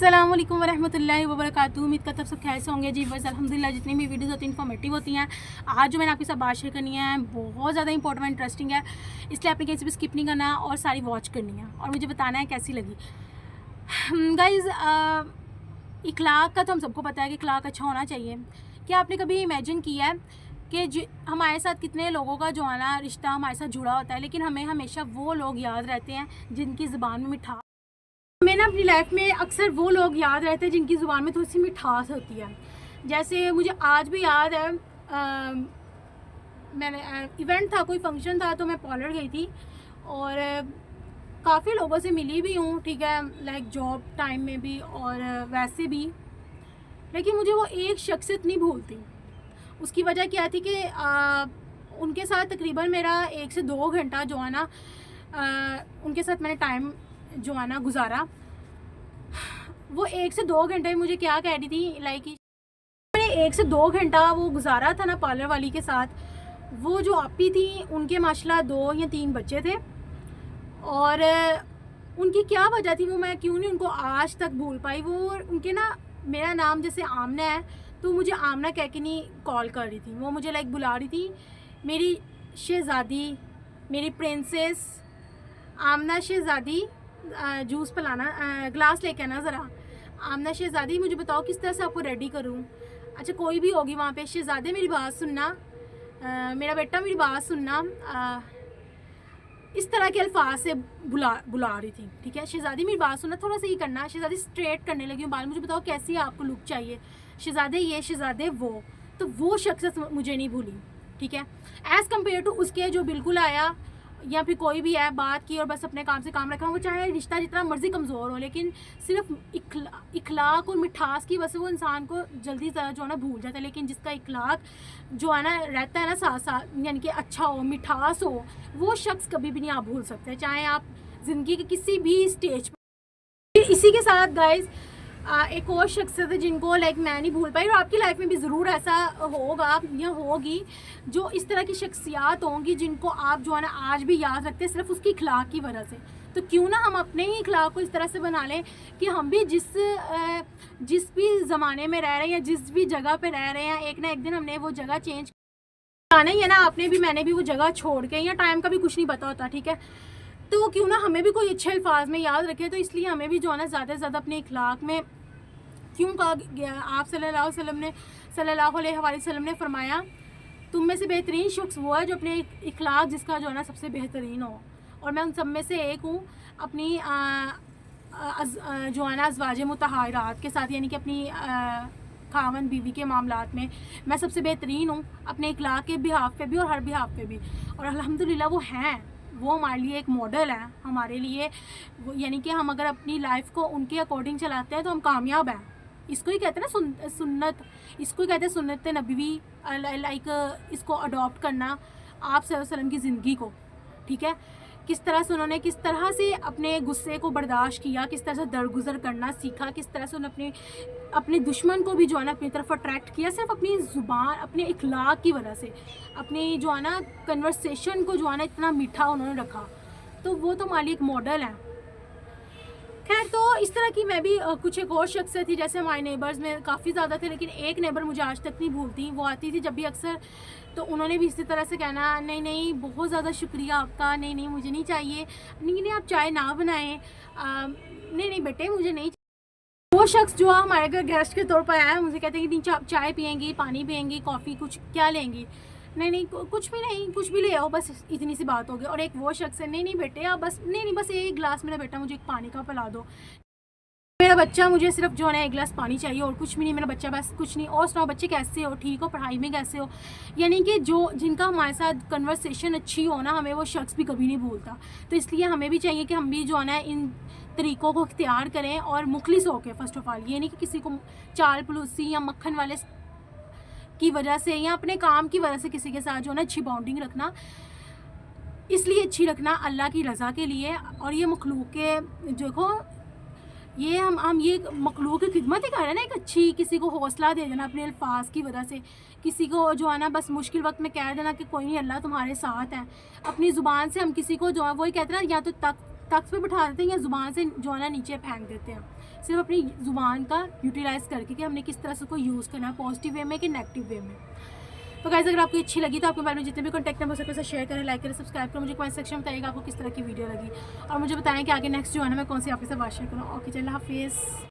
अस्सलामुअलैकुम वरहमतुल्लाहि वबरकातुहू। उम्मीद करता सब खैर से होंगे जी। बस अल्हम्दुलिल्लाह जितनी भी वीडियोस होती हैं इन्फॉर्मेटिव होती हैं। आज जो मैंने आपके साथ बात शेयर करनी है बहुत ज़्यादा इंपॉर्टेंट और इंटरेस्टिंग है, इसलिए आपने कहीं से भी स्किप नहीं करना और सारी वॉच करनी है और मुझे बताना है कैसी लगी। गाइज़, इखलाक का तो हम सबको पता है कि इखलाक अच्छा होना चाहिए। क्या आपने कभी इमेजिन किया है कि हमारे साथ कितने लोगों का जो है ना रिश्ता हमारे साथ जुड़ा होता है, लेकिन हमें हमेशा वो लोग याद रहते हैं जिनकी ज़ुबान में मिठास। हमें ना अपनी लाइफ में अक्सर वो लोग याद रहते हैं जिनकी ज़ुबान में थोड़ी सी मिठास होती है। जैसे मुझे आज भी याद है, मैंने इवेंट था, कोई फंक्शन था, तो मैं पार्लर गई थी और काफ़ी लोगों से मिली भी हूँ, ठीक है, लाइक जॉब टाइम में भी और वैसे भी। लेकिन मुझे वो एक शख्सियत नहीं भूलती। उसकी वजह क्या थी कि उनके साथ तकरीबन मेरा 1 से 2 घंटा जो है ना उनके साथ मैंने टाइम जो है ना गुजारा। वो 1 से 2 घंटे मुझे क्या कह रही थी, लाइक मैंने 1 से 2 घंटा वो गुजारा था ना पार्लर वाली के साथ। वो जो आपी थी उनके माशाल्लाह 2 या 3 बच्चे थे और उनकी क्या वजह थी वो मैं क्यों नहीं उनको आज तक भूल पाई। वो उनके ना, मेरा नाम जैसे आमना है तो मुझे आमना कह के नहीं कॉल कर रही थी, वो मुझे लाइक बुला रही थी, मेरी शहज़ादी, मेरी प्रिंसेस आमना शहज़ादी, जूस पिलाना, ग्लास लेके आना ज़रा। आमना शहज़ादी, मुझे बताओ किस तरह से आपको रेडी करूँ। अच्छा कोई भी होगी वहाँ पे, शहज़ादे मेरी बात सुनना, मेरा बेटा मेरी बात सुनना, इस तरह के अल्फाज से बुला रही थी, ठीक है। शहज़ादी मेरी बात सुनना, थोड़ा सा ये करना। शहज़ादी स्ट्रेट करने लगी हूँ बाल, मुझे बताओ कैसी आपको लुक चाहिए, शहज़ादे ये, शहज़ादे वो। तो वो शख्स मुझे नहीं भूली, ठीक है, एज़ कम्पेयर टू उसके जो बिल्कुल आया या फिर कोई भी है, बात की और बस अपने काम से काम रखा। वो चाहे रिश्ता जितना मर्जी कमज़ोर हो, लेकिन सिर्फ इखलाक और मिठास की वजह से वो इंसान को जल्दी जो है ना भूल जाता है। लेकिन जिसका इखलाक जो है ना रहता है ना साथ साथ, यानी कि अच्छा हो, मिठास हो, वो शख्स कभी भी नहीं आप भूल सकते, चाहे आप ज़िंदगी के किसी भी स्टेज पर। इसी के साथ गाइज एक और शख्सियत है जिनको लाइक मैं नहीं भूल पाई, और आपकी लाइफ में भी ज़रूर ऐसा होगा या होगी, जो इस तरह की शख्सियात होंगी जिनको आप जो है ना आज भी याद रखते हैं सिर्फ उसकी इखलाक की वजह से। तो क्यों ना हम अपने ही इखलाक को इस तरह से बना लें कि हम भी जिस भी ज़माने में रह रहे हैं या जिस भी जगह पे रह रहे हैं, एक ना एक दिन हमने वो जगह चेंज करना ही है ना। आपने भी, मैंने भी वो जगह छोड़ के, या टाइम का भी कुछ नहीं पता होता, ठीक है, तो क्यों ना हमें भी कोई अच्छे अल्फाज में याद रखे। तो इसलिए हमें भी जो है ना ज़्यादा से ज़्यादा अपने इखलाक में, क्यों कहा गया, आप सल्लल्लाहु अलैहि वसल्लम ने फरमाया, तुम में से बेहतरीन शख्स वो है जो अपने इखलाक जिसका जो है ना सबसे बेहतरीन हो। और मैं उन सब में से एक हूँ, अपनी जो है ना अज़वाज मुतहरात के साथ, यानी कि अपनी खावन बीवी के मामलात में मैं सबसे बेहतरीन हूँ, अपने इखलाक के बिहाफ पे भी और हर बिहाफ पे भी। और अल्हम्दुलिल्लाह वो हैं, वो हमारे लिए एक मॉडल है हमारे लिए। यानी कि हम अगर अपनी लाइफ को उनके अकॉर्डिंग चलाते हैं तो हम कामयाब हैं। इसको ही कहते हैं ना सुन्नत, इसको ही कहते हैं सुन्नत नबवी, लाइक इसको अडॉप्ट करना आप सल्लल्लाहु अलैहि वसल्लम की ज़िंदगी को, ठीक है। किस तरह से उन्होंने किस तरह से अपने गुस्से को बर्दाश्त किया, किस तरह से दरगुजर करना सीखा, किस तरह से उन्होंने अपने दुश्मन को भी जो है ना अपनी तरफ अट्रैक्ट किया, सिर्फ अपनी ज़ुबान, अपने इखलाक की वजह से। अपनी जो है ना कन्वर्सेशन को जो है ना इतना मीठा उन्होंने रखा, तो वो तो हमारी एक मॉडल है। खैर, तो इस तरह की मैं भी कुछ एक और शख्स थी, जैसे हमारे नेबर्स में काफ़ी ज़्यादा थे, लेकिन एक नेबर मुझे आज तक नहीं भूलती। वो आती थी जब भी अक्सर, तो उन्होंने भी इसी तरह से कहना, नहीं नहीं बहुत ज़्यादा शुक्रिया आपका, नहीं नहीं मुझे नहीं चाहिए, नहीं नहीं आप चाय ना बनाएं, नहीं नहीं बेटे मुझे नहीं। वो शख्स जो हमारे घर गेस्ट के तौर पर आया, मुझे कहते हैं कि नहीं आप चाय पियेंगी, पानी पियेंगी, कॉफ़ी, कुछ क्या लेंगी, नहीं नहीं कुछ भी नहीं, कुछ भी ले आओ, बस इतनी सी बात होगी। और एक वो शख्स है, नहीं नहीं बेटे आप बस, नहीं नहीं बस एक गिलास, मेरा बेटा मुझे एक पानी का पिला दो, मेरा बच्चा मुझे सिर्फ जो है ना 1 गिलास पानी चाहिए और कुछ भी नहीं, मेरा बच्चा बस कुछ नहीं। और सुनाओ बच्चे कैसे हो, ठीक हो, पढ़ाई में कैसे हो। यानी कि जो जिनका हमारे साथ कन्वर्सेशन अच्छी हो ना, हमें वो शख्स भी कभी नहीं भूलता। तो इसलिए हमें भी चाहिए कि हम भी जो है ना इन तरीक़ों को इख्तियार करें और मुखलिस होकर, फ़र्स्ट ऑफ़ ऑल ये नहीं कि किसी को चाल पलूसी या मक्खन वाले की वजह से या अपने काम की वजह से किसी के साथ जो है ना अच्छी बॉन्डिंग रखना, इसलिए अच्छी रखना अल्लाह की रज़ा के लिए। और ये मखलूक के देखो, ये हम ये मखलूक की खिदमत ही कर रहे हैं ना, एक अच्छी, किसी को हौसला दे देना अपने अल्फाज की वजह से, किसी को जो है ना बस मुश्किल वक्त में कह देना कि कोई नहीं, अल्लाह तुम्हारे साथ है। अपनी ज़ुबान से हम किसी को जो है वही कहते हैं ना, या तो तख्त पे बिठा देते हैं या ज़ुबान से जो है ना नीचे फेंक देते हैं। सिर्फ अपनी ज़ुबान का यूटिलाइज़ करके कि हमने किस तरह से उसको यूज़ करना है, पॉजिटिव वे में कि नेगेटिव वे में। तो गाइस अगर आपको अच्छी लगी तो आपके बारे में जितने भी कॉन्टैक्ट नंबर से शेयर करें, लाइक करें, सब्सक्राइब करें। मुझे कमेंट सेक्शन में बताइएगा आपको किस तरह की वीडियो लगी और मुझे बताएं कि आगे नेक्स्ट जो है ना मैं कौन सी आपके साथ बात शेयर करूँ। ओके, चलो हाफिज़।